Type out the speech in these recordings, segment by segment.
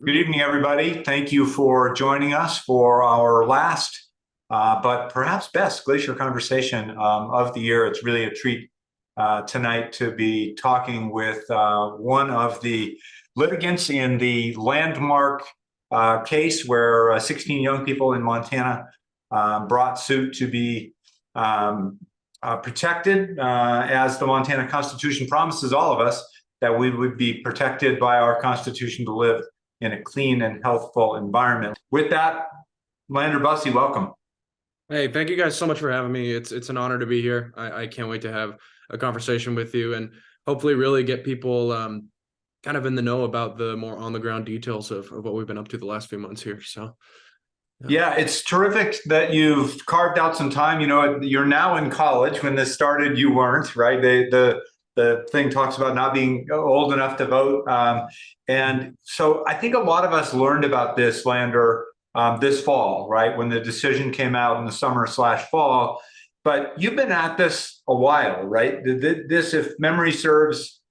Good evening, everybody. Thank you for joining us for our last, but perhaps best Glacier Conversation of the year. It's really a treat tonight to be talking with one of the litigants in the landmark case where 16 young people in Montana brought suit to be protected, as the Montana Constitution promises all of us, that we would be protected by our Constitution to live in a clean and healthful environment. With that, Lander Busse, welcome. Hey, thank you guys so much for having me. It's an honor to be here. I can't wait to have a conversation with you and hopefully really get people kind of in the know about the more on the ground details of what we've been up to the last few months here. So yeah, it's terrific that you've carved out some time. You know, you're now in college. When this started, you weren't, right? The thing talks about not being old enough to vote. And so I think a lot of us learned about this, Lander, this fall, right? When the decision came out in the summer/fall. But you've been at this a while, right? This, if memory serves,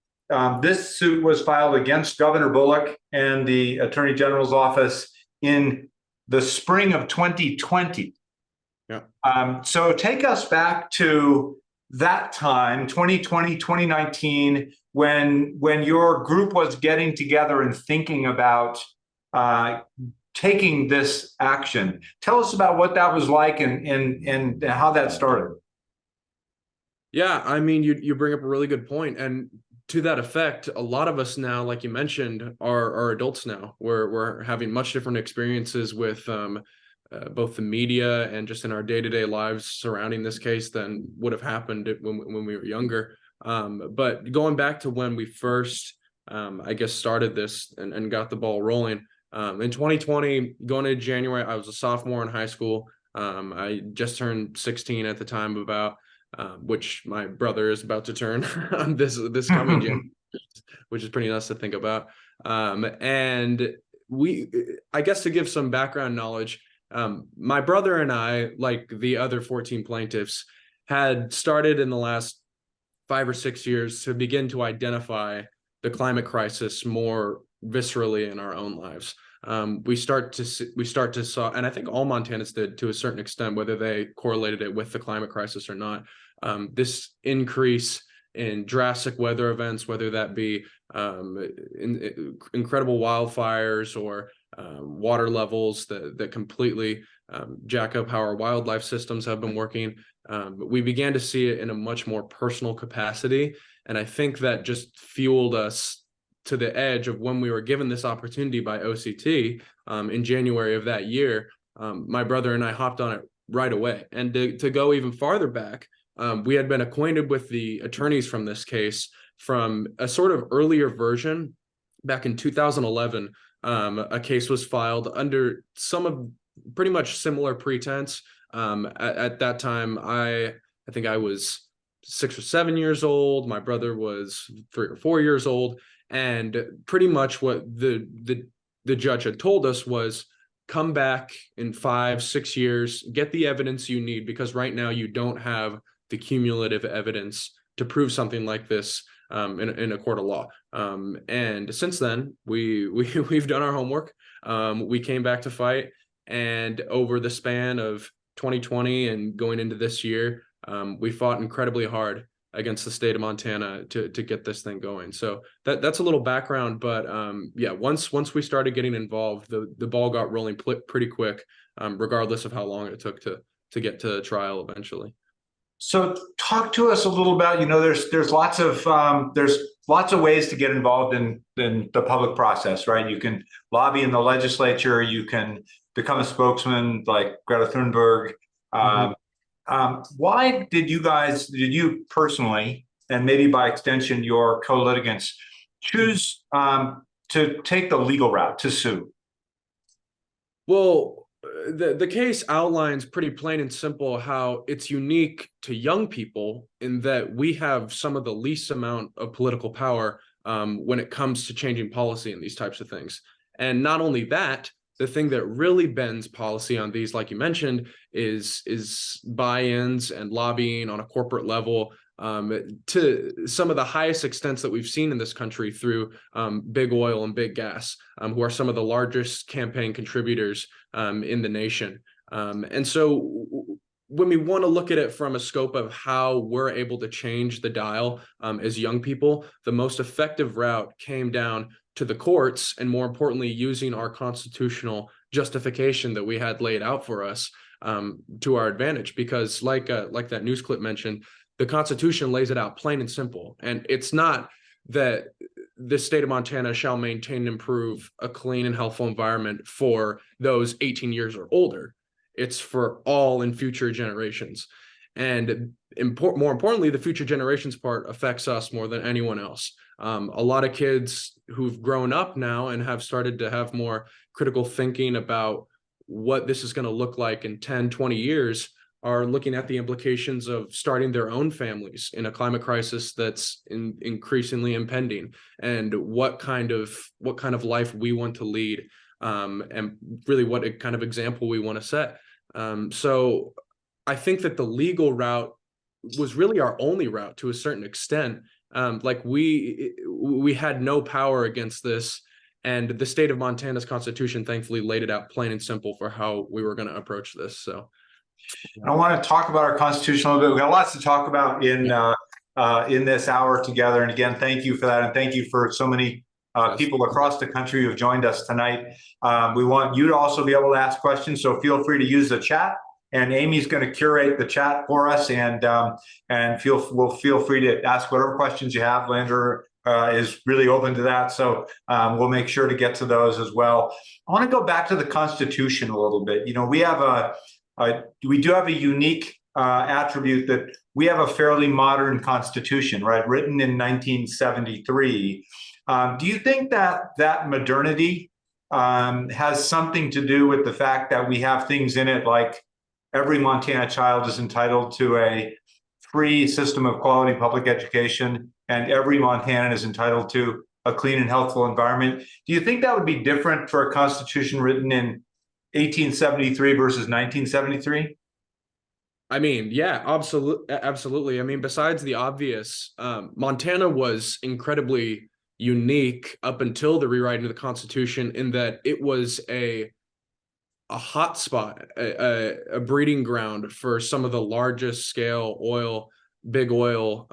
this suit was filed against Governor Bullock and the Attorney General's office in the spring of 2020. Yeah. So take us back to that time, 2020, 2019, when your group was getting together and thinking about taking this action. Tell us about what that was like and how that started. Yeah, I mean, you bring up a really good point. And to that effect, a lot of us now, like you mentioned, are adults now. We're having much different experiences with both the media and just in our day-to-day lives surrounding this case than would have happened when we were younger. But going back to when we first, I guess, started this and got the ball rolling, in 2020, going into January, I was a sophomore in high school. I just turned 16 at the time, about which my brother is about to turn this coming January, which is pretty nuts to think about. And I guess to give some background knowledge, my brother and I, like the other 14 plaintiffs, had started in the last 5 or 6 years to begin to identify the climate crisis more viscerally in our own lives. We start to saw, and I think all Montanans did to a certain extent, whether they correlated it with the climate crisis or not, this increase in drastic weather events, whether that be incredible wildfires or water levels that completely jack up how our wildlife systems have been working. We began to see it in a much more personal capacity. And I think that just fueled us to the edge of when we were given this opportunity by OCT in January of that year. My brother and I hopped on it right away. And to go even farther back, we had been acquainted with the attorneys from this case from a sort of earlier version. Back in 2011, a case was filed under some of pretty much similar pretense. At that time, I think I was 6 or 7 years old. My brother was 3 or 4 years old. And pretty much what the judge had told us was, come back in 5, 6 years, get the evidence you need, because right now you don't have the cumulative evidence to prove something like this in a court of law. And since then, we've done our homework. We came back to fight, and over the span of 2020 and going into this year, we fought incredibly hard against the state of Montana to get this thing going. So that's a little background, but yeah, once we started getting involved, the ball got rolling pretty quick, regardless of how long it took to get to trial eventually. So talk to us a little about, you know, there's lots of ways to get involved in the public process, right? You can lobby in the legislature, you can become a spokesman like Greta Thunberg. Why did you personally, and maybe by extension your co-litigants, choose to take the legal route to sue? Well, the case outlines pretty plain and simple how it's unique to young people in that we have some of the least amount of political power when it comes to changing policy and these types of things. And not only that, the thing that really bends policy on these, like you mentioned, is buy-ins and lobbying on a corporate level to some of the highest extents that we've seen in this country through big oil and big gas, who are some of the largest campaign contributors in the nation. And so when we want to look at it from a scope of how we're able to change the dial as young people, the most effective route came down to the courts, and more importantly, using our constitutional justification that we had laid out for us to our advantage. Because like that news clip mentioned, the Constitution lays it out plain and simple. And it's not that the state of Montana shall maintain and improve a clean and healthful environment for those 18 years or older. It's for all in future generations. And more importantly, the future generations part affects us more than anyone else. A lot of kids who've grown up now and have started to have more critical thinking about what this is going to look like in 10, 20 years are looking at the implications of starting their own families in a climate crisis that's increasingly impending, and what kind of life we want to lead, and really what kind of example we want to set. So I think that the legal route was really our only route to a certain extent. Like we had no power against this, and the state of Montana's constitution thankfully laid it out plain and simple for how we were going to approach this. So I want to talk about our Constitution a little bit. We've got lots to talk about in this hour together. And again, thank you for that. And thank you for so many people across the country who have joined us tonight. We want you to also be able to ask questions. So feel free to use the chat. And Amy's going to curate the chat for us. And feel free to ask whatever questions you have. Lander is really open to that. So we'll make sure to get to those as well. I want to go back to the Constitution a little bit. You know, we do have a unique attribute that we have a fairly modern Constitution, right? Written in 1973. Do you think that modernity has something to do with the fact that we have things in it like every Montana child is entitled to a free system of quality public education, and every Montanan is entitled to a clean and healthful environment? Do you think that would be different for a Constitution written in 1873 versus 1973? I mean, yeah, absolutely. I mean, besides the obvious, Montana was incredibly unique up until the rewriting of the Constitution in that it was a hot spot, a breeding ground for some of the largest scale big oil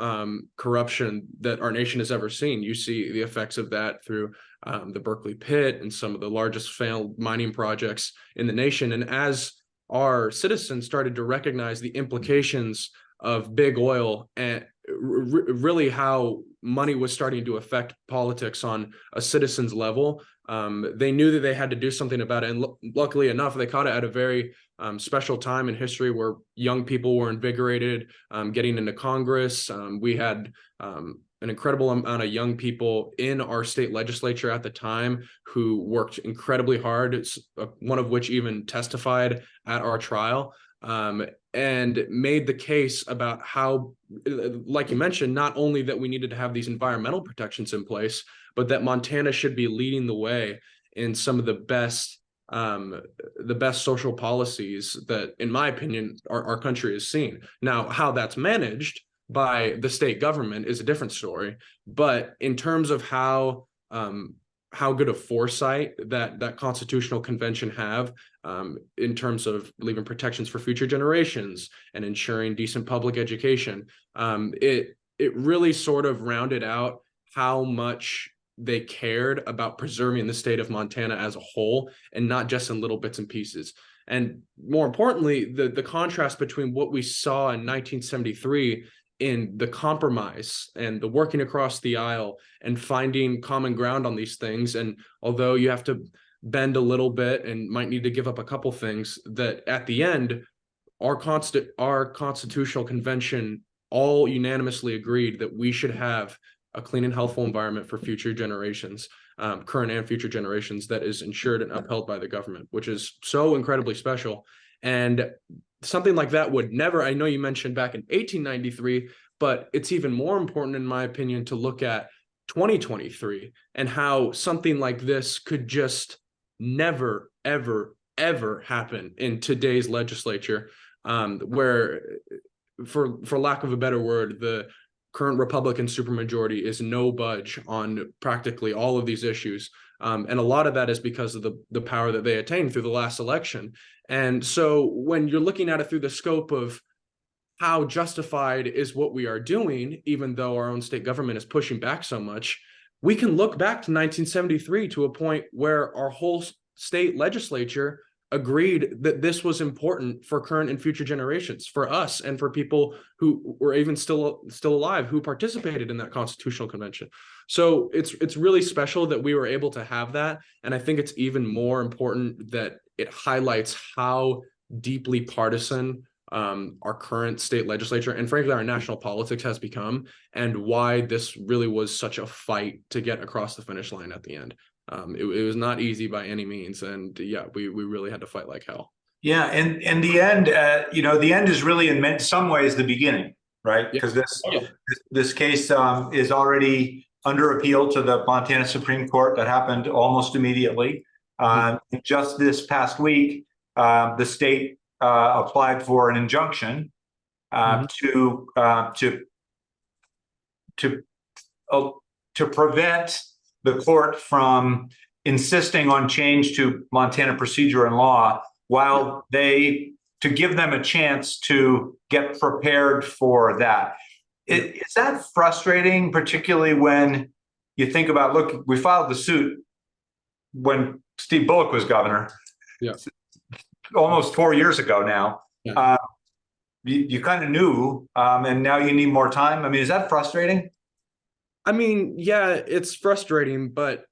corruption that our nation has ever seen. You see the effects of that through the Berkeley pit and some of the largest failed mining projects in the nation. And as our citizens started to recognize the implications of big oil and really how money was starting to affect politics on a citizen's level, they knew that they had to do something about it. And luckily enough, they caught it at a very special time in history where young people were invigorated, getting into Congress. We had an incredible amount of young people in our state legislature at the time who worked incredibly hard, one of which even testified at our trial, and made the case about how, like you mentioned, not only that we needed to have these environmental protections in place, but that Montana should be leading the way in some of the best social policies that, in my opinion, our country has seen. Now, how that's managed by the state government is a different story. But in terms of how good a foresight that Constitutional Convention have in terms of leaving protections for future generations and ensuring decent public education, it really sort of rounded out how much they cared about preserving the state of Montana as a whole and not just in little bits and pieces. And more importantly, the contrast between what we saw in 1973 in the compromise and the working across the aisle and finding common ground on these things. And although you have to bend a little bit and might need to give up a couple things, that at the end, our Constitutional Convention all unanimously agreed that we should have a clean and healthful environment for future generations, current and future generations, that is ensured and upheld by the government, which is so incredibly special. And something like that would never, I know you mentioned back in 1893, but it's even more important, in my opinion, to look at 2023 and how something like this could just never, ever, ever happen in today's legislature, where for lack of a better word, the current Republican supermajority is no budge on practically all of these issues. And a lot of that is because of the power that they attained through the last election. And so when you're looking at it through the scope of how justified is what we are doing, even though our own state government is pushing back so much, we can look back to 1973 to a point where our whole state legislature agreed that this was important for current and future generations, for us and for people who were even still alive, who participated in that constitutional convention. So it's really special that we were able to have that. And I think it's even more important that it highlights how deeply partisan our current state legislature and frankly our national politics has become, and why this really was such a fight to get across the finish line at the end. It was not easy by any means, and yeah, we really had to fight like hell. Yeah, and the end, the end is really in some ways the beginning, right? Because this case is already under appeal to the Montana Supreme Court. That happened almost immediately. Just this past week, the state applied for an injunction to prevent the court from insisting on change to Montana procedure and law while to give them a chance to get prepared for that. Is that frustrating, particularly when you think about, look, we filed the suit when Steve Bullock was governor, almost 4 years ago now. You kind of knew, and now you need more time. I mean, is that frustrating? I mean, yeah, it's frustrating, but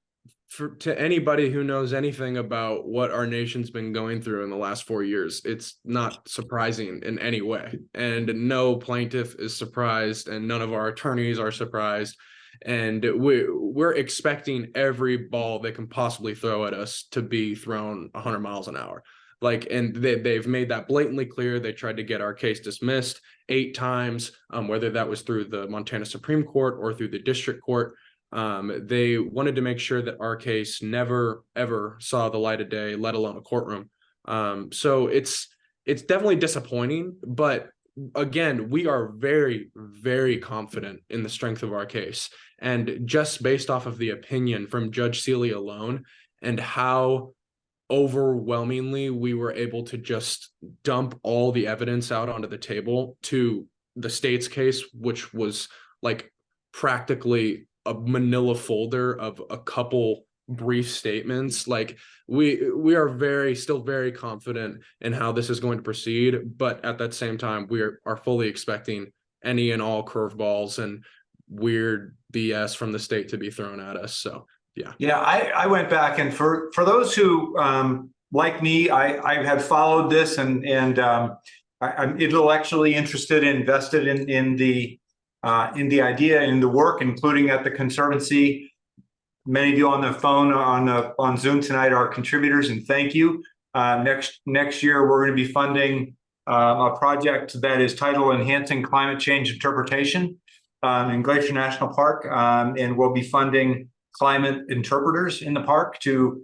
to anybody who knows anything about what our nation's been going through in the last 4 years, it's not surprising in any way. And no plaintiff is surprised, and none of our attorneys are surprised. And we're expecting every ball they can possibly throw at us to be thrown 100 miles an hour. And they've made that blatantly clear. They tried to get our case dismissed 8 times, whether that was through the Montana Supreme Court or through the district court. They wanted to make sure that our case never, ever saw the light of day, let alone a courtroom. So it's definitely disappointing. But again, we are very, very confident in the strength of our case. And just based off of the opinion from Judge Seeley alone and how overwhelmingly we were able to just dump all the evidence out onto the table to the state's case, which was like practically a manila folder of a couple brief statements. Like we are still very confident in how this is going to proceed, but at that same time we are fully expecting any and all curveballs and weird BS from the state to be thrown at us. So yeah, I went back, and for those who like me, I have followed this, and I'm intellectually interested and invested in the idea, in the work, including at the Conservancy. Many of you on the phone on Zoom tonight are contributors, and thank you. Next year we're going to be funding a project that is titled Enhancing Climate Change Interpretation in Glacier National Park, and we'll be funding climate interpreters in the park to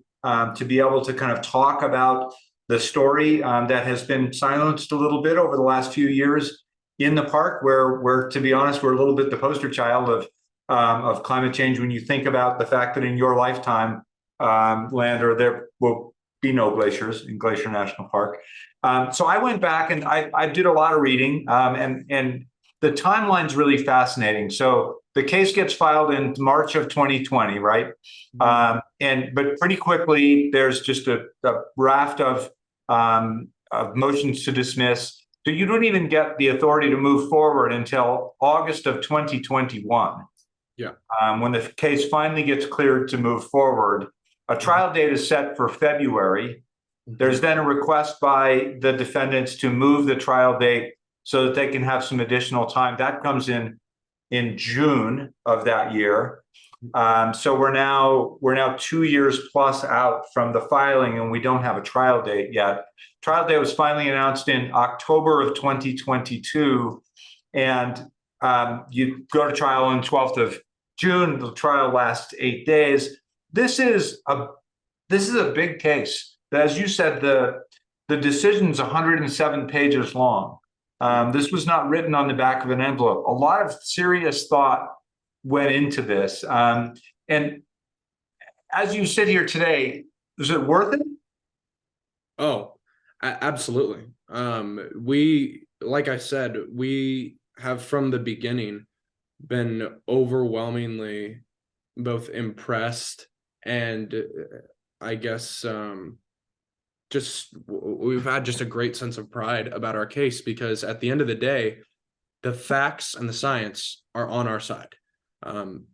be able to kind of talk about the story that has been silenced a little bit over the last few years in the park, where to be honest, we're a little bit the poster child of climate change. When you think about the fact that in your lifetime, Lander, there will be no glaciers in Glacier National Park. So I went back and I did a lot of reading, and the timeline's really fascinating. So the case gets filed in March of 2020, right? But pretty quickly there's just a raft of motions to dismiss. So you don't even get the authority to move forward until August of 2021. When the case finally gets cleared to move forward, a trial date is set for February. There's then a request by the defendants to move the trial date so that they can have some additional time. That comes in June of that year. So we're now 2 years plus out from the filing, and we don't have a trial date yet. Trial date was finally announced in October of 2022, and you go to trial on 12th of June. The trial lasts 8 days. This is a big case. As you said, the decision's 107 pages long. This was not written on the back of an envelope. A lot of serious thought went into this. And as you sit here today, is it worth it? Oh, absolutely. We, like I said, we have from the beginning been overwhelmingly both impressed and I guess just we've had just a great sense of pride about our case, because at the end of the day, the facts and the science are on our side.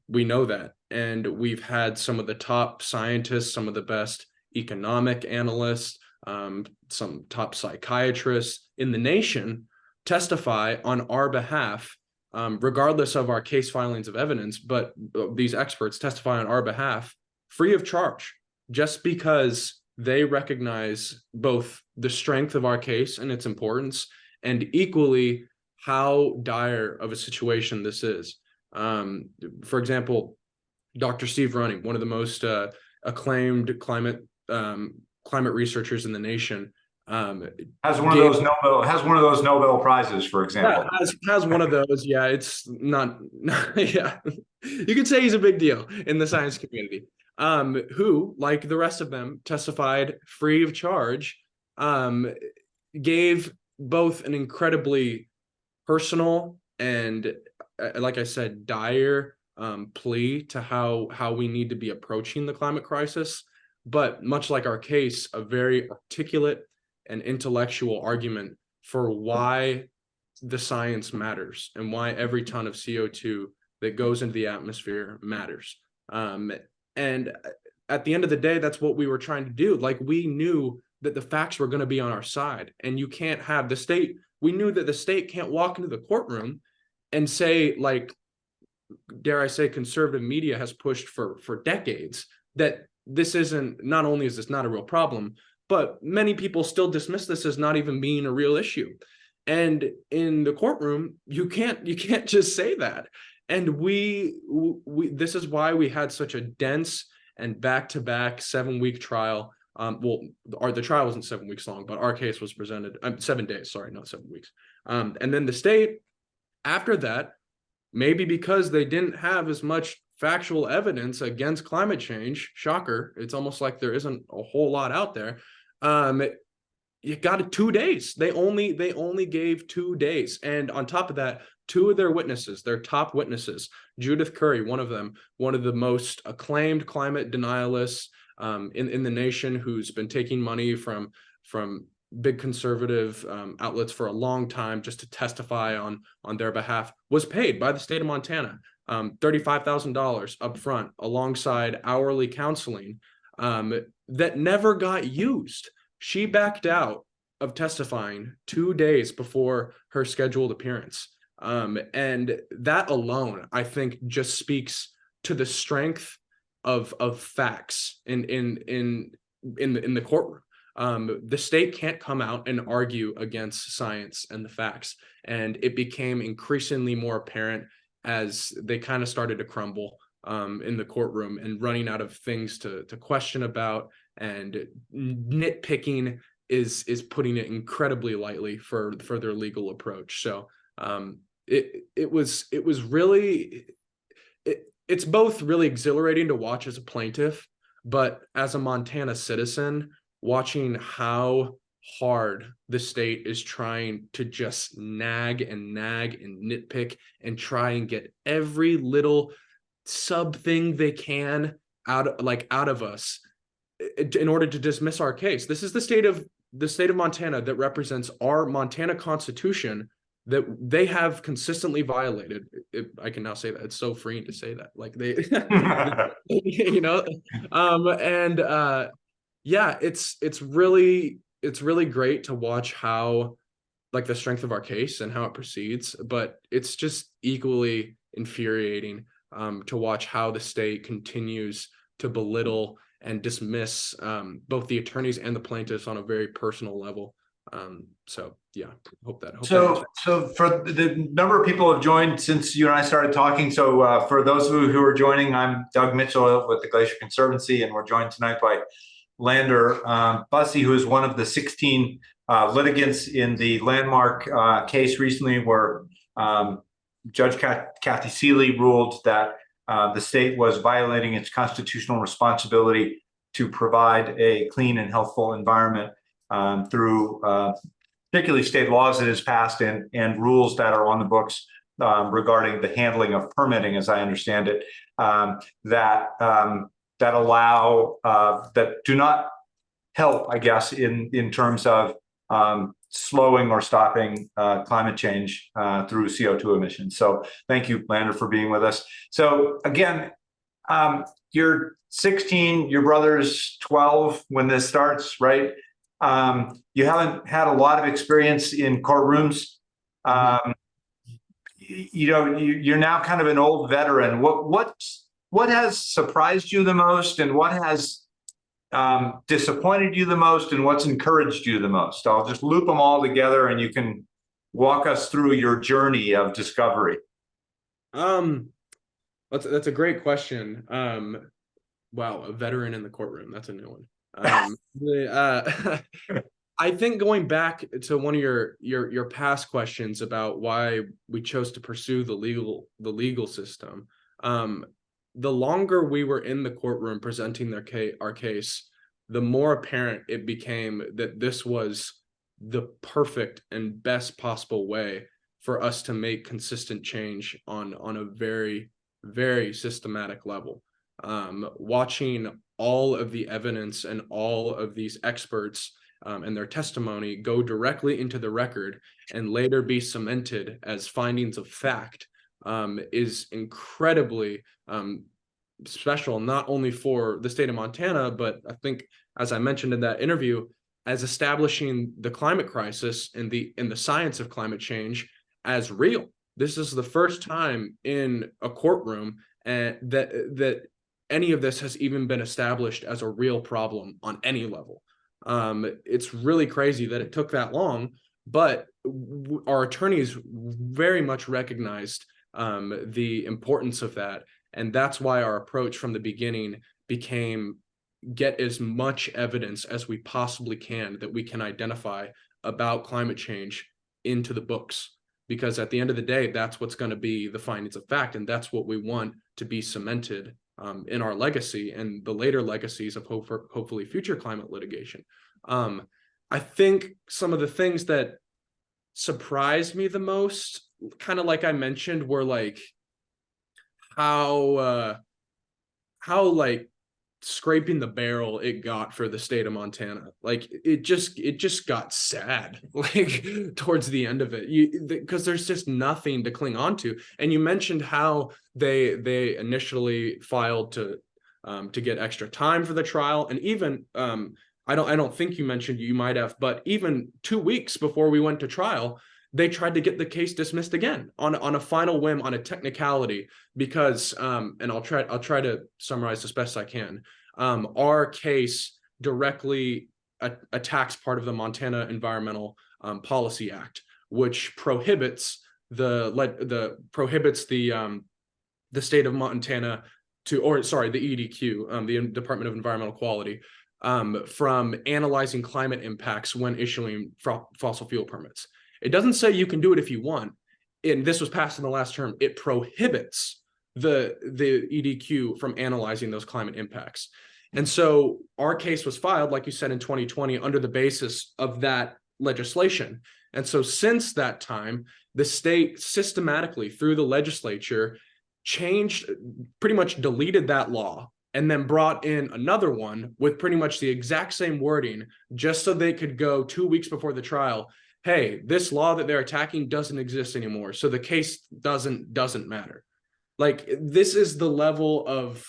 We know that, and we've had some of the top scientists, some of the best economic analysts, some top psychiatrists in the nation testify on our behalf, regardless of our case filings of evidence. But these experts testify on our behalf free of charge, just because they recognize both the strength of our case and its importance, and equally how dire of a situation this is. For example, Dr. Steve Running, one of the most acclaimed climate researchers in the nation, has one of those Nobel prizes, for example. Has one of those. Yeah, it's not yeah. You could say he's a big deal in the science community. Who, like the rest of them, testified free of charge, gave both an incredibly personal and, like I said, dire plea to how we need to be approaching the climate crisis, but much like our case, a very articulate and intellectual argument for why the science matters and why every ton of CO2 that goes into the atmosphere matters. And at the end of the day, that's what we were trying to do. Like, we knew that the facts were going to be on our side, and you can't have the state. We knew that the state can't walk into the courtroom and say, like, dare I say, conservative media has pushed for decades, that this isn't, not only is this not a real problem, but many people still dismiss this as not even being a real issue. And in the courtroom, you can't just say that. And we this is why we had such a dense and back-to-back 7-week trial. The trial wasn't 7 weeks long, but our case was presented 7 days, sorry, not 7 weeks. And then the state, after that, maybe because they didn't have as much factual evidence against climate change, shocker, it's almost like there isn't a whole lot out there. You got it 2 days. They only gave 2 days. And on top of that, 2 of their witnesses, their top witnesses, Judith Curry, one of them, one of the most acclaimed climate denialists in the nation, who's been taking money from big conservative outlets for a long time just to testify on their behalf, was paid by the state of Montana $35,000 up front, alongside hourly counseling that never got used. She backed out of testifying 2 days before her scheduled appearance. And that alone, I think, just speaks to the strength of facts in the courtroom. The state can't come out and argue against science and the facts. And it became increasingly more apparent as they kind of started to crumble in the courtroom, and running out of things to question about, and nitpicking is putting it incredibly lightly for their legal approach. So it was really, it's both really exhilarating to watch as a plaintiff, but as a Montana citizen, watching how hard the state is trying to just nag and nitpick and try and get every little sub thing they can out of us in order to dismiss our case. This is the state of Montana that represents our Montana Constitution that they have consistently violated. I can now say that. It's so freeing to say that. Like, they, yeah, it's really great to watch how, like, the strength of our case and how it proceeds, but it's just equally infuriating to watch how the state continues to belittle and dismiss both the attorneys and the plaintiffs on a very personal level. So yeah, hope that. So for the number of people who have joined since you and I started talking. So for those of you who are joining, I'm Doug Mitchell with the Glacier Conservancy, and we're joined tonight by Lander Busse, who is one of the 16 litigants in the landmark case recently where Judge Kathy Seeley ruled that the state was violating its constitutional responsibility to provide a clean and healthful environment through particularly state laws that has passed and rules that are on the books regarding the handling of permitting, as I understand it, that allow that do not help, I guess, in terms of slowing or stopping climate change through CO2 emissions. So thank you, Lander, for being with us. So again, you're 16, your brother's 12 when this starts, right? You haven't had a lot of experience in courtrooms. You're now kind of an old veteran. What has surprised you the most, and what has disappointed you the most, and what's encouraged you the most? I'll just loop them all together, and you can walk us through your journey of discovery. That's a great question. Wow, a veteran in the courtroom. That's a new one. I think going back to one of your past questions about why we chose to pursue the legal system, the longer we were in the courtroom presenting our case, the more apparent it became that this was the perfect and best possible way for us to make consistent change on a very, very systematic level. Watching all of the evidence and all of these experts and their testimony go directly into the record and later be cemented as findings of fact is incredibly special, not only for the state of Montana, but I think, as I mentioned in that interview, as establishing the climate crisis and the science of climate change as real. This is the first time in a courtroom that any of this has even been established as a real problem on any level. It's really crazy that it took that long, but our attorneys very much recognized the importance of that. And that's why our approach from the beginning became get as much evidence as we possibly can that we can identify about climate change into the books. Because at the end of the day, that's what's going to be the findings of fact. And that's what we want to be cemented in our legacy and the later legacies of hopefully future climate litigation. I think some of the things that surprised me the most, kind of like I mentioned, were like how like scraping the barrel it got for the state of Montana. Like it just got sad like towards the end of it, because there's just nothing to cling on to. And you mentioned how they initially filed to get extra time for the trial, and even I don't think you mentioned, you might have, but even 2 weeks before we went to trial, they tried to get the case dismissed again on a final whim, on a technicality, because and I'll try to summarize as best I can. Our case directly attacks part of the Montana Environmental Policy Act, which prohibits the state of Montana the EDQ, the Department of Environmental Quality, from analyzing climate impacts when issuing fossil fuel permits. It doesn't say you can do it if you want, and this was passed in the last term. It prohibits the EDQ from analyzing those climate impacts. And so our case was filed, like you said, in 2020 under the basis of that legislation. And so since that time, the state systematically through the legislature changed, pretty much deleted that law, and then brought in another one with pretty much the exact same wording, just so they could go 2 weeks before the trial, hey, this law that they're attacking doesn't exist anymore, so the case doesn't matter. Like, this is the level of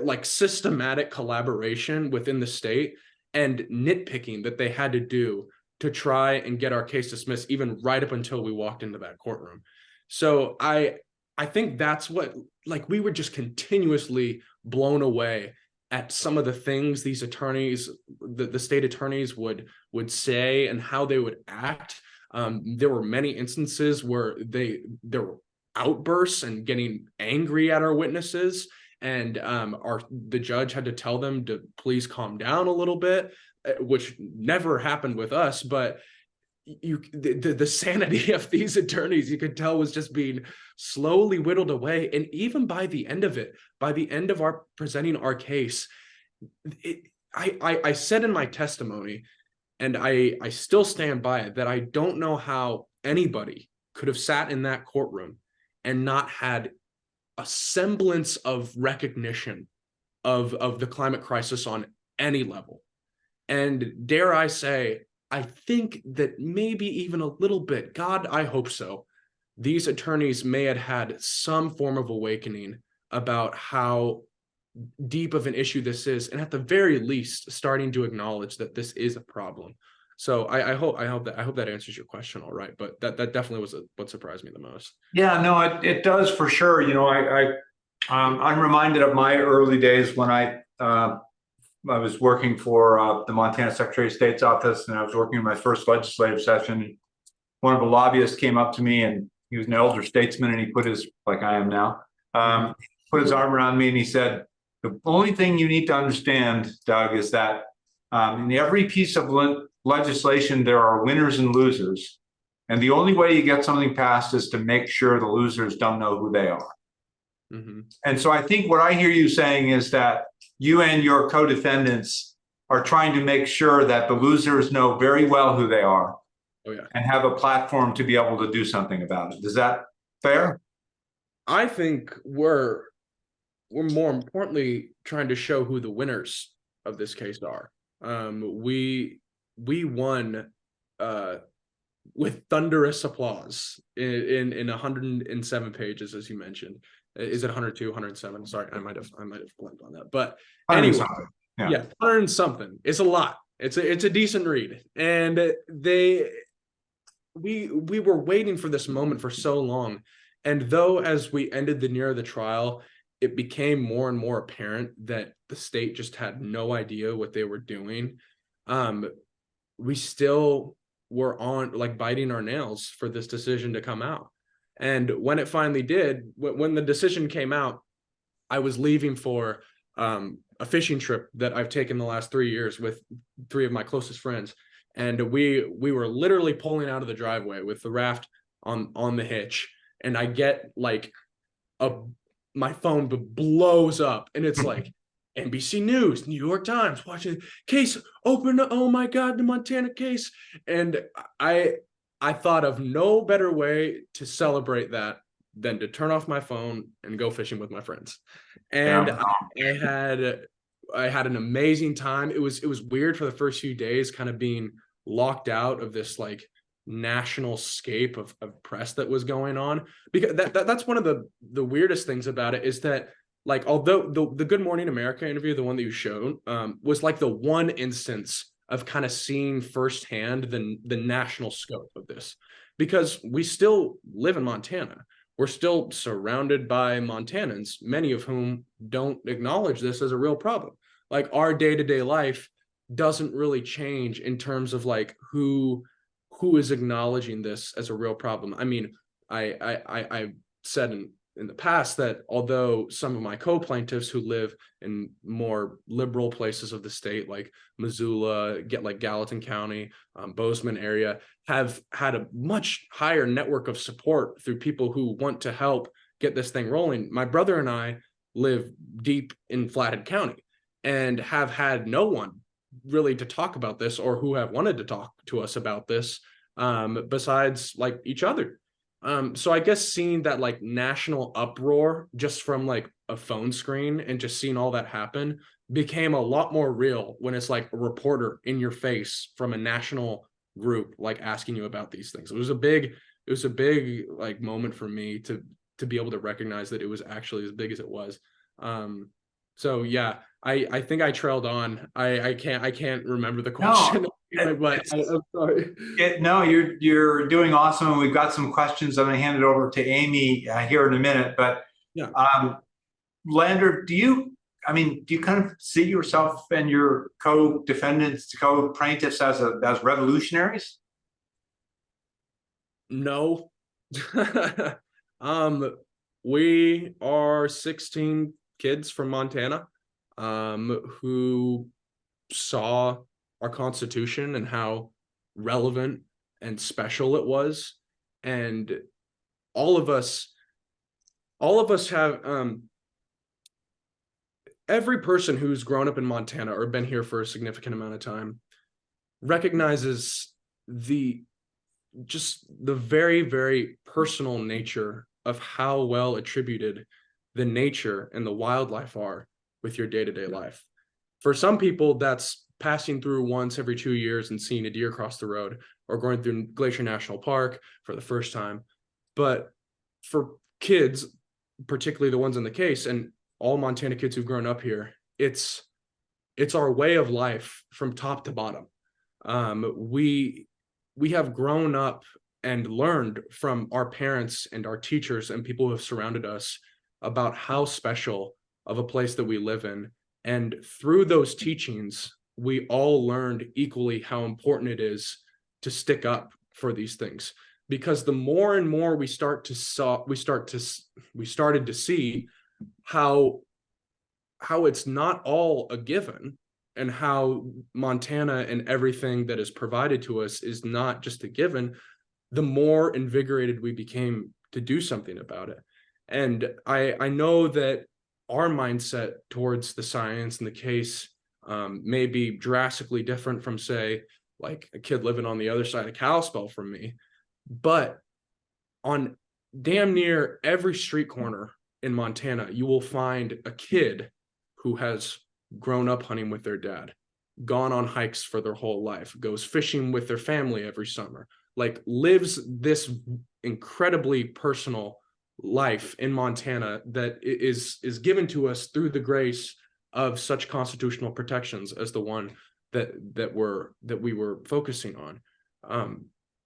like systematic collaboration within the state and nitpicking that they had to do to try and get our case dismissed, even right up until we walked into that courtroom. So I think that's what, like, we were just continuously blown away at some of the things these attorneys, the state attorneys would say and how they would act. There were many instances where there were outbursts and getting angry at our witnesses. and the judge had to tell them to please calm down a little bit, which never happened with us. But the sanity of these attorneys, you could tell, was just being slowly whittled away. And even by the end of it, by the end of our presenting our case, I said in my testimony, and I still stand by it, that I don't know how anybody could have sat in that courtroom and not had a semblance of recognition of the climate crisis on any level. And dare I say, I think that maybe even a little bit, God, I hope so, these attorneys may have had some form of awakening about how deep of an issue this is, and at the very least starting to acknowledge that this is a problem. So I hope that answers your question all right, but that definitely was what surprised me the most. Yeah, no, it does for sure. You know, I'm reminded of my early days when I was working for the Montana Secretary of State's office, and I was working in my first legislative session. One of the lobbyists came up to me, and he was an elder statesman, and he put his, like I am now, put his arm around me, and he said, "The only thing you need to understand, Doug, is that in every piece of legislation, there are winners and losers. And the only way you get something passed is to make sure the losers don't know who they are." And so I think what I hear you saying is that you and your co-defendants are trying to make sure that the losers know very well who they are. Oh, yeah. And have a platform to be able to do something about it. Is that fair? I think we're more importantly trying to show who the winners of this case are. We won with thunderous applause in 107 pages, as you mentioned. Is it 102, 107? Sorry, I might have blanked on that. But anyway, yeah, 100 and something. It's a lot. It's a decent read, and we were waiting for this moment for so long. And though as we ended the near the trial, it became more and more apparent that the state just had no idea what they were doing, we still were on, like, biting our nails for this decision to come out. And when it finally did, when the decision came out, I was leaving for a fishing trip that I've taken the last 3 years with 3 of my closest friends. And we were literally pulling out of the driveway with the raft on the hitch. And I get like my phone blows up, and it's like NBC News, New York Times, watching case open. Oh my God, the Montana case. And I thought of no better way to celebrate that than to turn off my phone and go fishing with my friends. And I had an amazing time. It was weird for the first few days, kind of being locked out of this like national scape of press that was going on, because that's one of the weirdest things about it, is that, like, although the Good Morning America interview, the one that you showed, was like the one instance of kind of seeing firsthand the national scope of this, because we still live in Montana. We're still surrounded by Montanans, many of whom don't acknowledge this as a real problem. Like, our day-to-day life doesn't really change in terms of like who is acknowledging this as a real problem. I mean, I said in the past that although some of my co-plaintiffs who live in more liberal places of the state, like Missoula, like Gallatin County, Bozeman area, have had a much higher network of support through people who want to help get this thing rolling. My brother and I live deep in Flathead County and have had no one really to talk about this, or who have wanted to talk to us about this, besides like each other. So I guess seeing that like national uproar just from like a phone screen and just seeing all that happen became a lot more real when it's like a reporter in your face from a national group, like asking you about these things. It was a big like moment for me to be able to recognize that it was actually as big as it was. So yeah, I think I trailed on. I can't remember the question. No, but I'm sorry. No, you're doing awesome, and we've got some questions. I'm going to hand it over to Amy here in a minute. But yeah, Lander, do you kind of see yourself and your co-defendants, co-plaintiffs as revolutionaries? No. We are 16 kids from Montana who saw our Constitution and how relevant and special it was. And all of us have every person who's grown up in Montana or been here for a significant amount of time recognizes the very, very personal nature of how well attributed the nature and the wildlife are with your day-to-day life. For some people, that's passing through once every 2 years and seeing a deer cross the road, or going through Glacier National Park for the first time. But for kids, particularly the ones in the case, and all Montana kids who've grown up here, it's our way of life from top to bottom. We have grown up and learned from our parents and our teachers and people who have surrounded us about how special of a place that we live in. And through those teachings, we all learned equally how important it is to stick up for these things. Because the more and more we started to see how it's not all a given, and how Montana and everything that is provided to us is not just a given, the more invigorated we became to do something about it. And I know that our mindset towards the science and the case may be drastically different from, say, like a kid living on the other side of Kalispell from me. But on damn near every street corner in Montana, you will find a kid who has grown up hunting with their dad, gone on hikes for their whole life, goes fishing with their family every summer, like lives this incredibly personal life in Montana that is given to us through the grace of such constitutional protections as the one that we were focusing on.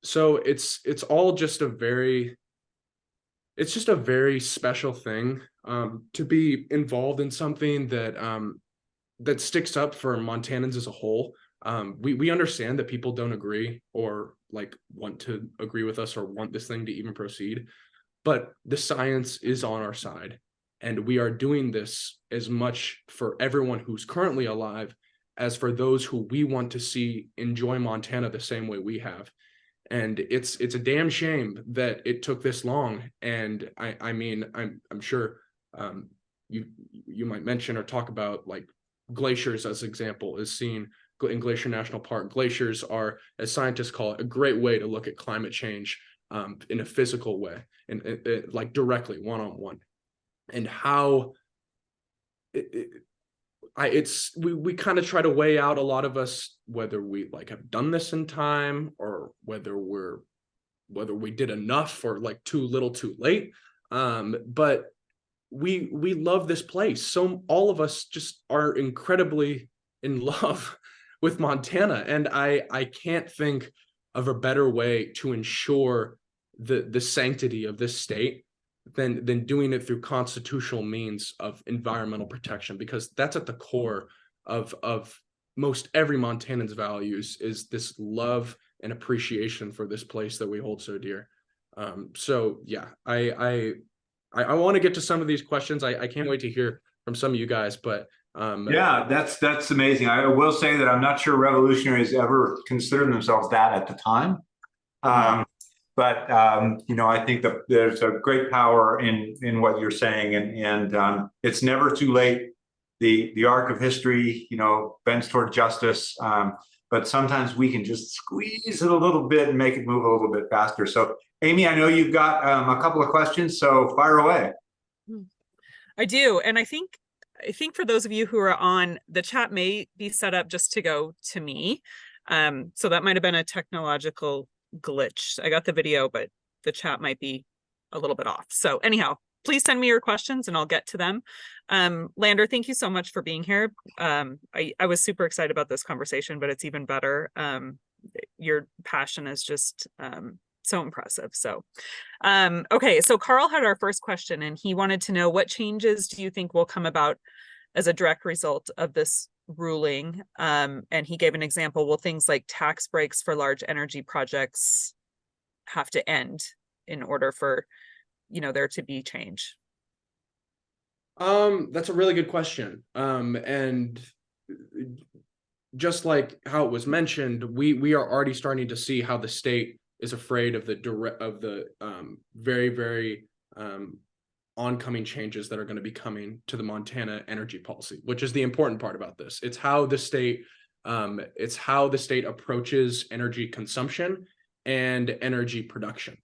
So it's all just a very special thing to be involved in something that sticks up for Montanans as a whole. We understand that people don't agree or like want to agree with us or want this thing to even proceed, but the science is on our side, and we are doing this as much for everyone who's currently alive as for those who we want to see enjoy Montana the same way we have. And it's a damn shame that it took this long. And I mean, I'm sure you might mention or talk about like glaciers as example is seen in Glacier National Park. Glaciers are, as scientists call it, a great way to look at climate change in a physical way and like directly one-on-one, and how we kind of try to weigh out, a lot of us, whether we like have done this in time or whether we did enough or like too little too late. But we love this place. So all of us just are incredibly in love with Montana. And I can't think of a better way to ensure the sanctity of this state than doing it through constitutional means of environmental protection, because that's at the core of most every Montanan's values, is this love and appreciation for this place that we hold so dear. So yeah, I want to get to some of these questions. I can't wait to hear from some of you guys, but yeah, that's amazing. I will say that I'm not sure revolutionaries ever considered themselves that at the time. But I think that there's a great power in what you're saying, and it's never too late. The arc of history, bends toward justice, but sometimes we can just squeeze it a little bit and make it move a little bit faster. So, Amy, I know you've got a couple of questions, so fire away. I do, and I think for those of you who are on, the chat may be set up just to go to me, so that might have been a technological glitch. I got the video, but the chat might be a little bit off. So anyhow, please send me your questions and I'll get to them. Lander, thank you so much for being here. I was super excited about this conversation, but it's even better. Your passion is just so impressive. So, okay. So Carl had our first question and he wanted to know, what changes do you think will come about as a direct result of this ruling? And he gave an example. Will things like tax breaks for large energy projects have to end in order for there to be change? That's a really good question. And just like how it was mentioned, we are already starting to see how the state is afraid of the very, very oncoming changes that are going to be coming to the Montana energy policy, which is the important part about this. It's how the state approaches energy consumption and energy production.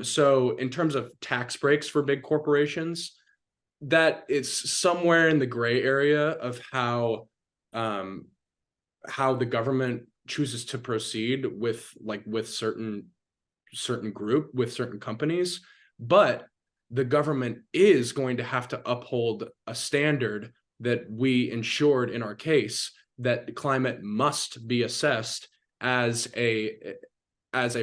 So in terms of tax breaks for big corporations, that it's somewhere in the gray area of how the government chooses to proceed with certain companies, but the government is going to have to uphold a standard that we ensured in our case, that climate must be assessed as a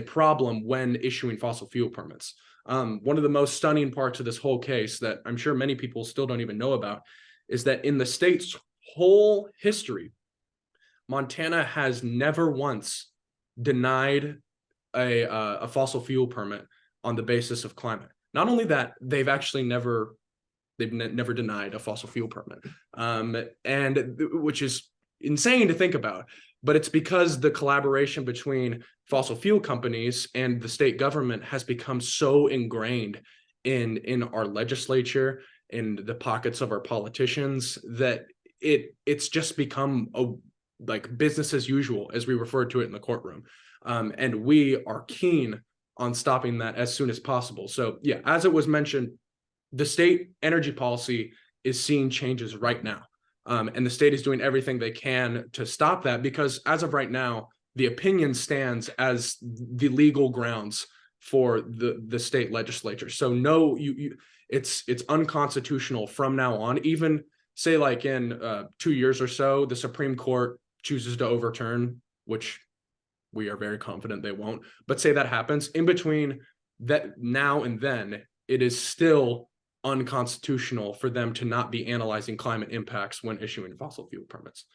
problem when issuing fossil fuel permits. One of the most stunning parts of this whole case that I'm sure many people still don't even know about is that in the state's whole history, Montana has never once denied a fossil fuel permit on the basis of climate. Not only that, they've never denied a fossil fuel permit, and which is insane to think about. But it's because the collaboration between fossil fuel companies and the state government has become so ingrained in our legislature, in the pockets of our politicians, that it's just become like business as usual, as we refer to it in the courtroom. And we are keen on stopping that as soon as possible. So yeah, as it was mentioned, the state energy policy is seeing changes right now. And the state is doing everything they can to stop that, because as of right now, the opinion stands as the legal grounds for the state legislature. So no, it's unconstitutional from now on. Even say like in 2 years or so, the Supreme Court chooses to overturn, which we are very confident they won't, but say that happens, in between that now and then, it is still unconstitutional for them to not be analyzing climate impacts when issuing fossil fuel permits.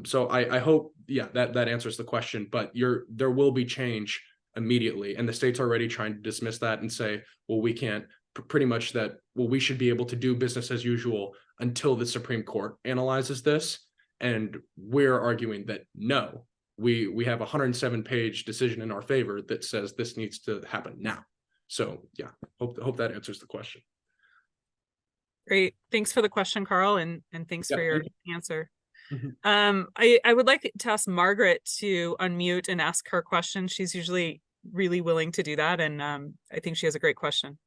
So I hope, yeah, that answers the question, but there will be change immediately. And the state's already trying to dismiss that and say, well, we can't, pretty much that, well, we should be able to do business as usual until the Supreme Court analyzes this. And we're arguing that no, we have a 107-page decision in our favor that says this needs to happen now. So yeah, hope that answers the question. Great. Thanks for the question, Carl, and thanks for your answer. Mm-hmm. I would like to ask Margaret to unmute and ask her question. She's usually really willing to do that, and I think she has a great question.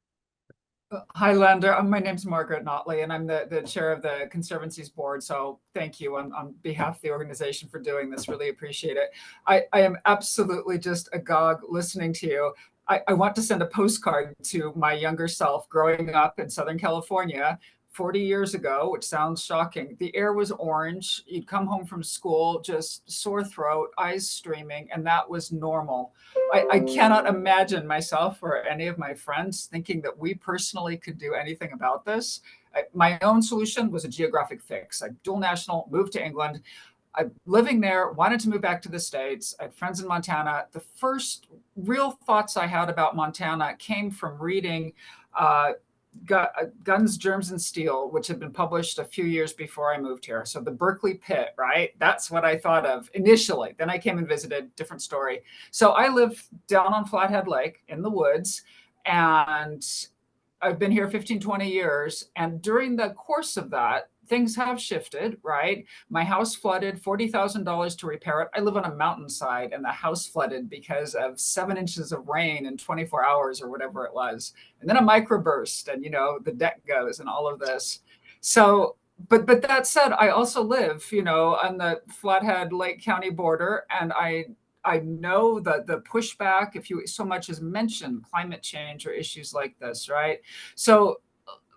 Hi, Lander. My name's Margaret Notley, and I'm the chair of the Conservancy's board. So thank you on behalf of the organization for doing this. Really appreciate it. I am absolutely just agog listening to you. I want to send a postcard to my younger self growing up in Southern California 40 years ago, which sounds shocking. The air was orange. You'd come home from school, just sore throat, eyes streaming, and that was normal. I cannot imagine myself or any of my friends thinking that we personally could do anything about this. My own solution was a geographic fix. I dual national, moved to England. I'm living there, wanted to move back to the States. I had friends in Montana. The first real thoughts I had about Montana came from reading Guns, Germs, and Steel, which had been published a few years before I moved here. So the Berkeley Pit, right? That's what I thought of initially. Then I came and visited, different story. So I live down on Flathead Lake in the woods, and I've been here 15, 20 years. And during the course of that, things have shifted, right? My house flooded, $40,000 to repair it. I live on a mountainside, and the house flooded because of 7 inches of rain in 24 hours or whatever it was. And then a microburst, and the deck goes and all of this. So, but that said, I also live, on the Flathead Lake County border, and I know that the pushback, if you so much as mention climate change or issues like this, right? So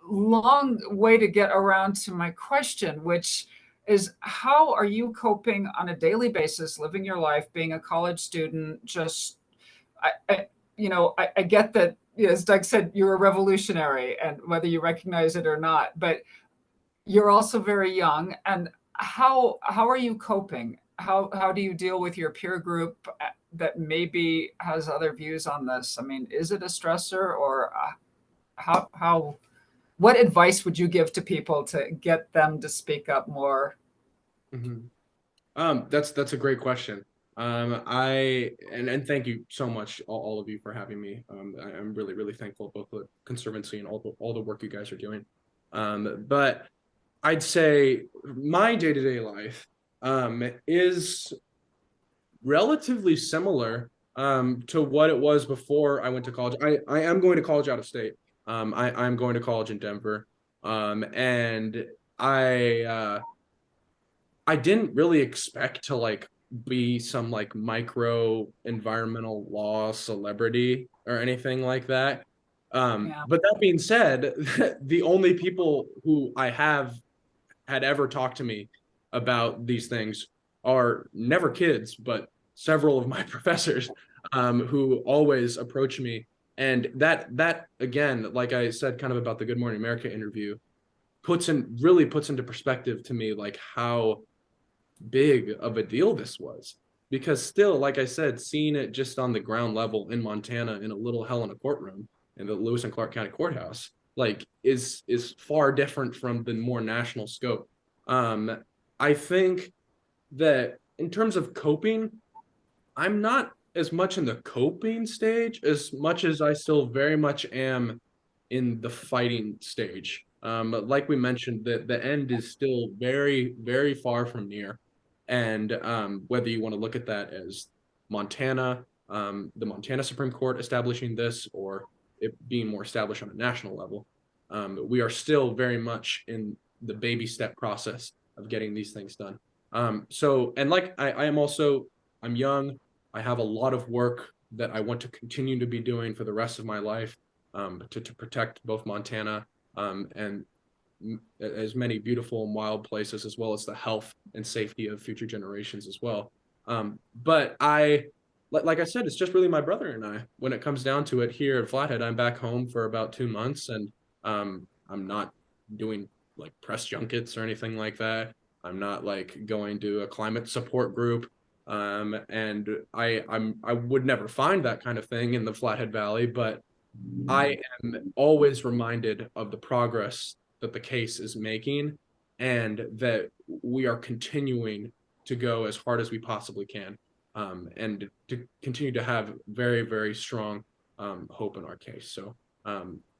long way to get around to my question, which is, how are you coping on a daily basis, living your life, being a college student? Just, I get that, as Doug said, you're a revolutionary, and whether you recognize it or not, but you're also very young. And how are you coping? How do you deal with your peer group that maybe has other views on this? I mean, is it a stressor, or how what advice would you give to people to get them to speak up more? That's a great question. And thank you so much, all of you, for having me. I'm really, really thankful both for the Conservancy and all the work you guys are doing. But I'd say my day-to-day life is relatively similar to what it was before I went to college. I am going to college out of state. I'm going to college in Denver. And I didn't really expect to like be some like micro environmental law celebrity or anything like that. But that being said, the only people who I have had ever talked to me about these things are never kids, but several of my professors who always approach me. And that again, like I said, kind of about the Good Morning America interview, really puts into perspective to me like how big of a deal this was. Because still, like I said, seeing it just on the ground level in Montana in a little hell in a courtroom in the Lewis and Clark County Courthouse, like is far different from the more national scope. I think that in terms of coping, I'm not as much in the coping stage as much as I still very much am in the fighting stage. But like we mentioned, the end is still very, very far from near. And whether you want to look at that as Montana, the Montana Supreme Court establishing this, or it being more established on a national level, we are still very much in the baby step process of getting these things done. And like I'm young. I have a lot of work that I want to continue to be doing for the rest of my life to protect both Montana and as many beautiful and wild places, as well as the health and safety of future generations as well. But like I said, it's just really my brother and I. When it comes down to it, here at Flathead, I'm back home for about 2 months, and I'm not doing like press junkets or anything like that. I'm not like going to a climate support group. And I would never find that kind of thing in the Flathead Valley, but I am always reminded of the progress that the case is making, and that we are continuing to go as hard as we possibly can, and to continue to have very, very strong hope in our case. So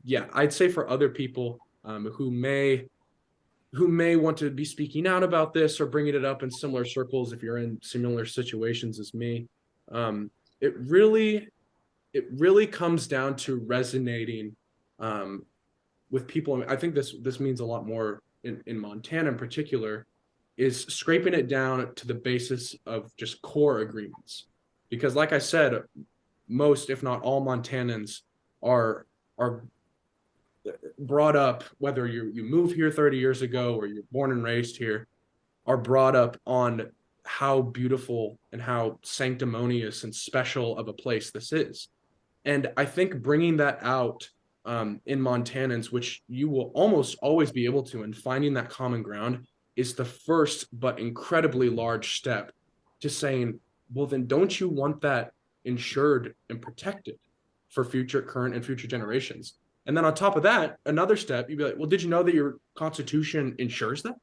yeah, I'd say for other people who may want to be speaking out about this or bringing it up in similar circles, if you're in similar situations as me, it really comes down to resonating with people. I think this means a lot more in Montana in particular, is scraping it down to the basis of just core agreements. Because like I said, most, if not all, Montanans are brought up, whether you move here 30 years ago or you're born and raised here, are brought up on how beautiful and how sanctimonious and special of a place this is. And I think bringing that out in Montanans, which you will almost always be able to, and finding that common ground is the first but incredibly large step to saying, well, then don't you want that insured and protected for future, current, and future generations? And then on top of that, another step, you'd be like, well, did you know that your Constitution ensures that?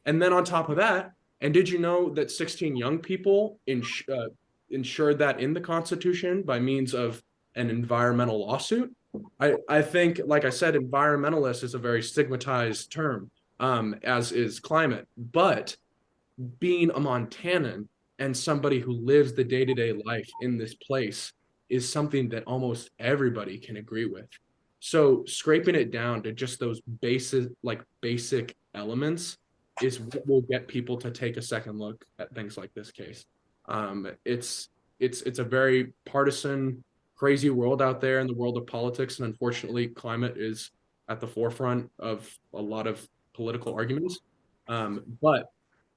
And then on top of that, and did you know that 16 young people ensured that in the Constitution by means of an environmental lawsuit? I think, like I said, environmentalist is a very stigmatized term, as is climate. But being a Montanan and somebody who lives the day-to-day life in this place is something that almost everybody can agree with. So scraping it down to just those basic elements is what will get people to take a second look at things like this case. It's a very partisan, crazy world out there in the world of politics, and unfortunately, climate is at the forefront of a lot of political arguments. But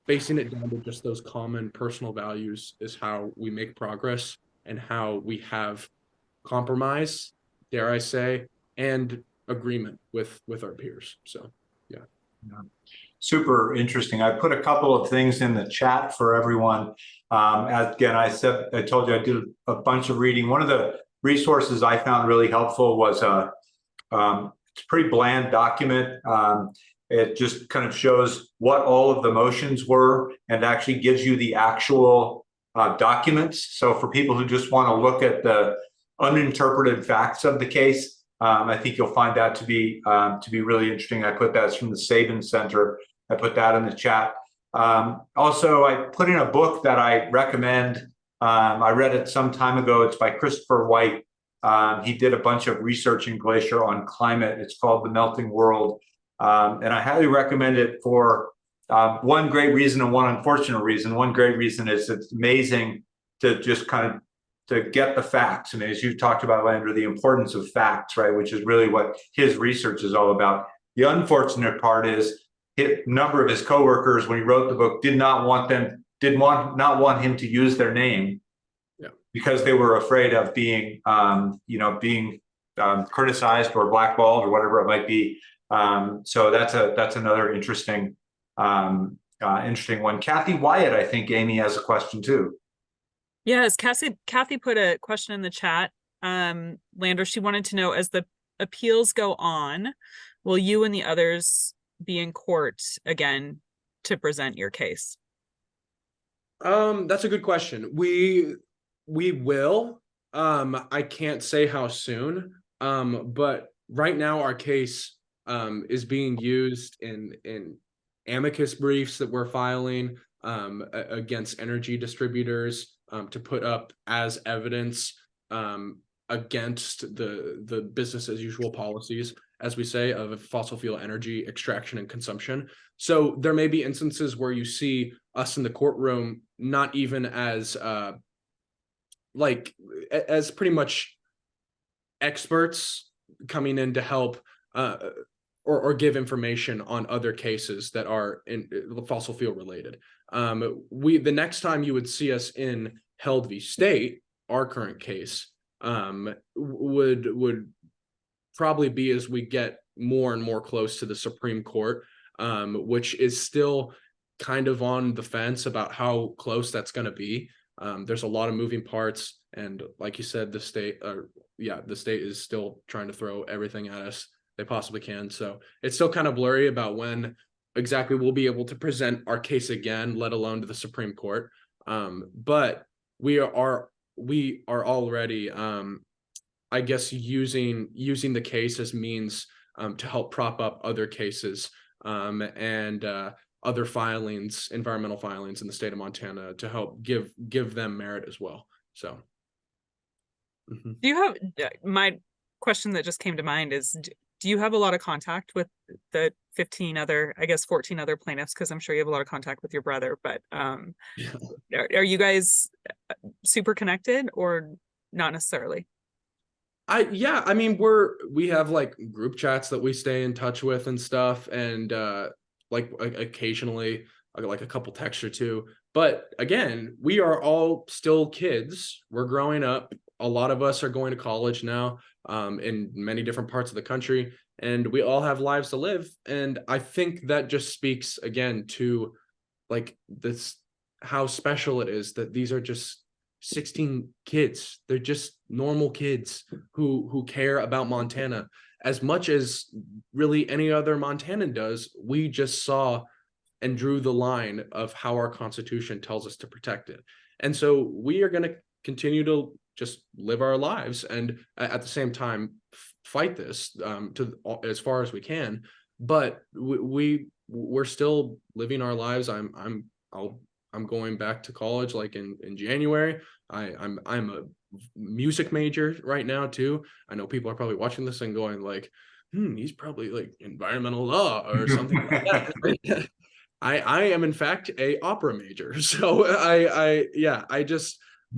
basing it down to just those common personal values is how we make progress, and how we have compromise, dare I say, and agreement with our peers. So yeah. Super interesting. I put a couple of things in the chat for everyone. Again, I told you I did a bunch of reading. One of the resources I found really helpful was it's a pretty bland document. It just kind of shows what all of the motions were and actually gives you the actual documents. So for people who just want to look at the uninterpreted facts of the case, I think you'll find that to be really interesting. I put that from the Sabin Center. I put that in the chat. Also, I put in a book that I recommend. I read it some time ago. It's by Christopher White. He did a bunch of research in Glacier on climate. It's called The Melting World. And I highly recommend it for one great reason and one unfortunate reason. One great reason is it's amazing to just kind of to get the facts. I mean, as you talked about, Lander, the importance of facts, right? Which is really what his research is all about. The unfortunate part is a number of his coworkers, when he wrote the book, did not want him to use their name, because they were afraid of being, criticized or blackballed or whatever it might be. So that's another interesting one. Kathy Wyatt, I think Amy has a question too. Yes, Kathy put a question in the chat. Lander, she wanted to know, as the appeals go on, will you and the others be in court again to present your case? That's a good question. We will. I can't say how soon. But right now our case is being used in amicus briefs that we're filing against energy distributors to put up as evidence against the business as usual policies, as we say, of fossil fuel energy extraction and consumption. So there may be instances where you see us in the courtroom not even as pretty much experts coming in to help or give information on other cases that are in fossil fuel related. The next time you would see us in Held v. State, our current case, would probably be as we get more and more close to the Supreme Court, which is still kind of on the fence about how close that's going to be. There's a lot of moving parts, and like you said, the state is still trying to throw everything at us they possibly can. So it's still kind of blurry about when exactly we'll be able to present our case again, let alone to the Supreme Court. But we are already, I guess, using the case as means to help prop up other cases and other filings, environmental filings in the state of Montana, to help give them merit as well. So do you have, my question that just came to mind is, do you have a lot of contact with the 14 other plaintiffs? Because I'm sure you have a lot of contact with your brother, but are you guys super connected or not necessarily? I mean, we have like group chats that we stay in touch with and stuff, and occasionally like a couple texts or two. But again, we are all still kids. We're growing up. A lot of us are going to college now in many different parts of the country, and we all have lives to live. And I think that just speaks again to like this, how special it is that these are just 16 kids. They're just normal kids who care about Montana as much as really any other Montanan does. We just saw and drew the line of how our Constitution tells us to protect it. And so we are going to continue to just live our lives and at the same time fight this to as far as we can. But we're still living our lives. I'm going back to college like in January. I'm a music major right now too. I know people are probably watching this and going like, he's probably like environmental law or something like that. I am in fact a opera major. So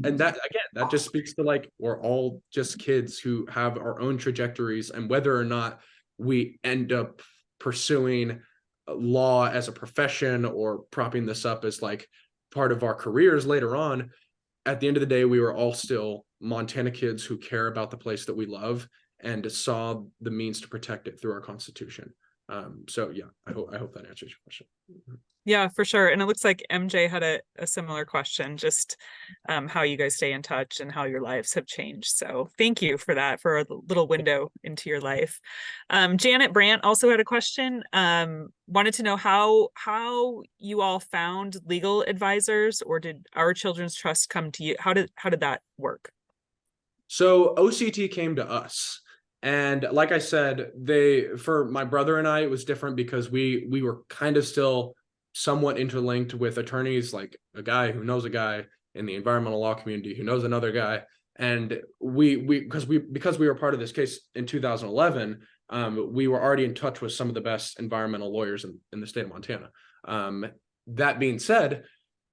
and that again, that just speaks to like, we're all just kids who have our own trajectories, and whether or not we end up pursuing law as a profession or propping this up as like part of our careers later on, at the end of the day, we were all still Montana kids who care about the place that we love and saw the means to protect it through our Constitution. So yeah, I hope that answers your question. Yeah, for sure. And it looks like MJ had a similar question, just how you guys stay in touch and how your lives have changed. So thank you for that, for a little window into your life. Janet Brandt also had a question. Wanted to know how you all found legal advisors, or did Our Children's Trust come to you? How did that work? So OCT came to us. And like I said, for my brother and I, it was different because we were kind of still somewhat interlinked with attorneys, like a guy who knows a guy in the environmental law community who knows another guy. And because we were part of this case in 2011, we were already in touch with some of the best environmental lawyers in the state of Montana. That being said,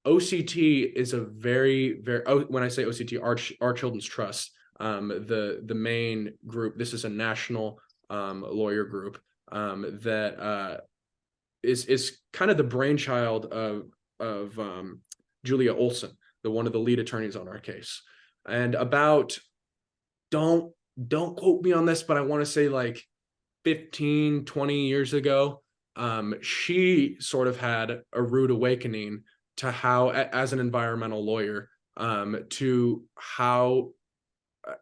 OCT is a very, very, when I say OCT, Our Children's Trust, the main group, this is a national lawyer group that is kind of the brainchild of Julia Olson, one of the lead attorneys on our case. And about, don't quote me on this, but I want to say like 15, 20 years ago, she sort of had a rude awakening to how, as an environmental lawyer, to how,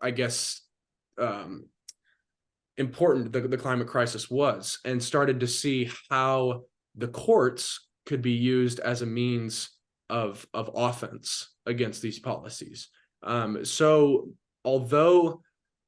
I guess, important the climate crisis was, and started to see how the courts could be used as a means of offense against these policies. So although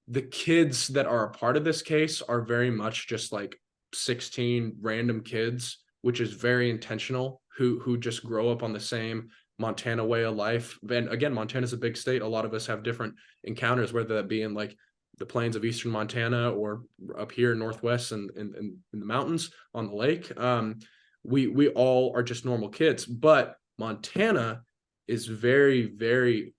the kids that are a part of this case are very much just like 16 random kids, which is very intentional, who just grow up on the same Montana way of life. And again, Montana's a big state. A lot of us have different encounters, whether that be in like the plains of eastern Montana or up here Northwest and in the mountains on the lake. We all are just normal kids, but Montana is very, very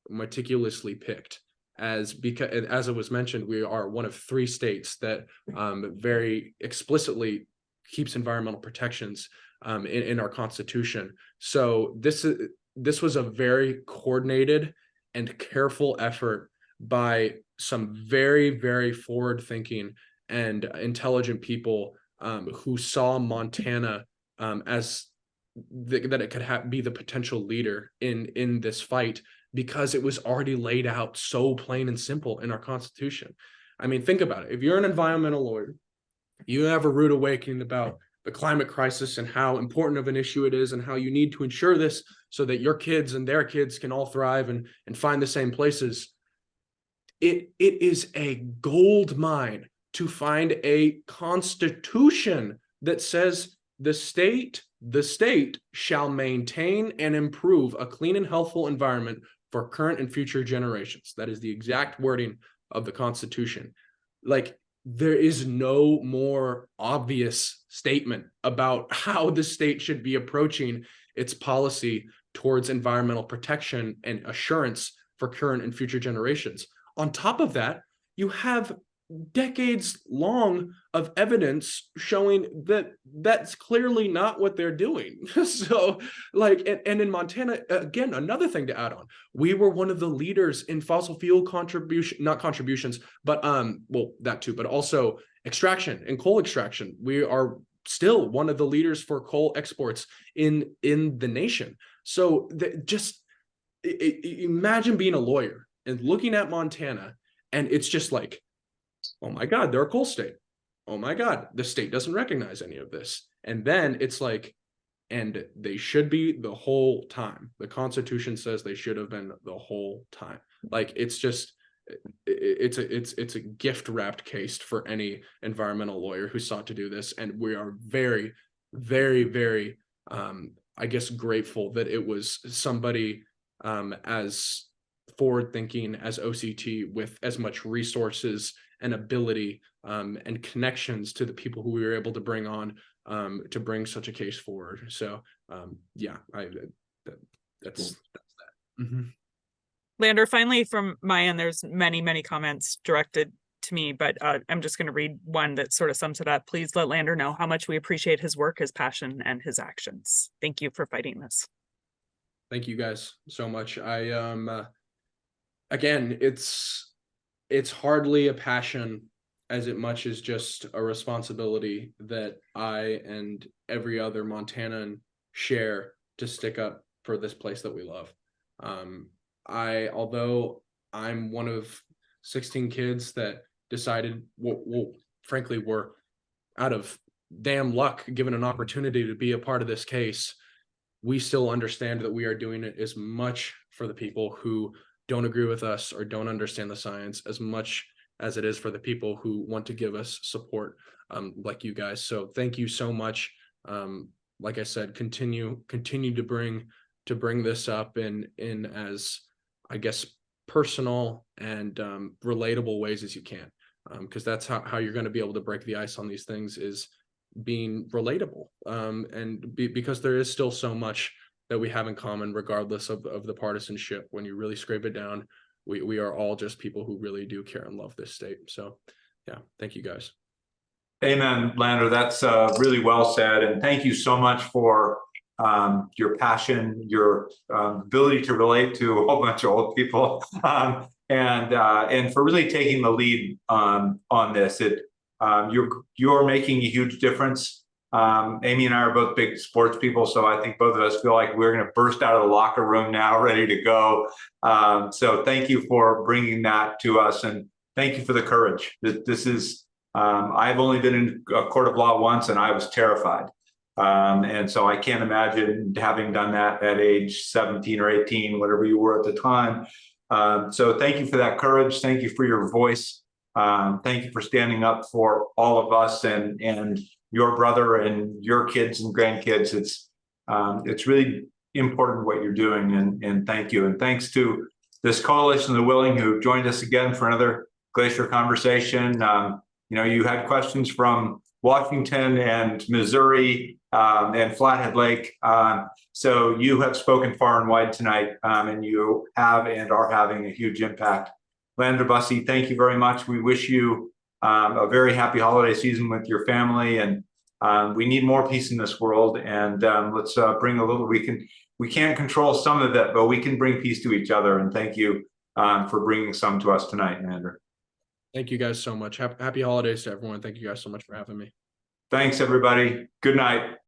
meticulously picked, because as it was mentioned, we are one of 3 states that very explicitly keeps environmental protections in our Constitution. So this was a very coordinated and careful effort by some very, very forward-thinking and intelligent people who saw Montana as that it could be the potential leader in this fight, because it was already laid out so plain and simple in our Constitution. I mean, think about it. If you're an environmental lawyer, you have a rude awakening about the climate crisis and how important of an issue it is, and how you need to ensure this so that your kids and their kids can all thrive and find the same places. It is a gold mine to find a constitution that says the state shall maintain and improve a clean and healthful environment for current and future generations. That is the exact wording of the Constitution. Like, there is no more obvious statement about how the state should be approaching its policy towards environmental protection and assurance for current and future generations. On top of that, you have decades long of evidence showing that that's clearly not what they're doing. So like, and in Montana, again, another thing to add on, we were one of the leaders in fossil fuel not contributions, but well, that too, but also extraction and coal extraction. We are still one of the leaders for coal exports in the nation. So just imagine being a lawyer and looking at Montana, and it's just like, oh my God, they're a coal state. Oh my God, the state doesn't recognize any of this. And then it's like, and they should be the whole time. The Constitution says they should have been the whole time. Like, it's just, it's a gift wrapped case for any environmental lawyer who sought to do this. And we are very, very, very, I guess, grateful that it was somebody as forward thinking as OCT, with as much resources and ability and connections to the people who we were able to bring on to bring such a case forward. So yeah, that's that. Mm-hmm. Lander, finally from my end, there's many comments directed to me, but I'm just going to read one that sort of sums it up. Please let Lander know how much we appreciate his work, his passion, and his actions. Thank you for fighting this. Thank you guys so much. I again, it's hardly a passion as it much as just a responsibility that I and every other Montanan share to stick up for this place that we love. Although I'm one of 16 kids that decided, well, frankly, were out of damn luck given an opportunity to be a part of this case, we still understand that we are doing it as much for the people who don't agree with us or don't understand the science as much as it is for the people who want to give us support, like you guys. So thank you so much. Like I said, continue to bring this up in as, I guess, personal and relatable ways as you can, because that's how you're going to be able to break the ice on these things, is being relatable, because there is still so much that we have in common regardless of the partisanship. When you really scrape it down, we are all just people who really do care and love this state. So yeah, thank you guys. Amen, Lander. That's really well said. And thank you so much for your passion, your ability to relate to a whole bunch of old people, and for really taking the lead on this. You're making a huge difference. Amy and I are both big sports people, so I think both of us feel like we're going to burst out of the locker room now, ready to go. So thank you for bringing that to us, and thank you for the courage. This is, I've only been in a court of law once, and I was terrified. And so I can't imagine having done that at age 17 or 18, whatever you were at the time. So thank you for that courage. Thank you for your voice. Thank you for standing up for all of us and your brother and your kids and grandkids. It's really important what you're doing, and thank you. And thanks to this Coalition of the Willing who joined us again for another Glacier Conversation. You had questions from Washington and Missouri and Flathead Lake. So you have spoken far and wide tonight, and you have and are having a huge impact. Lander Busse, thank you very much. We wish you a very happy holiday season with your family, and we need more peace in this world. And let's bring a little. We can't control some of that, but we can bring peace to each other. And thank you for bringing some to us tonight, Lander. Thank you guys so much. Happy holidays to everyone. Thank you guys so much for having me. Thanks, everybody. Good night.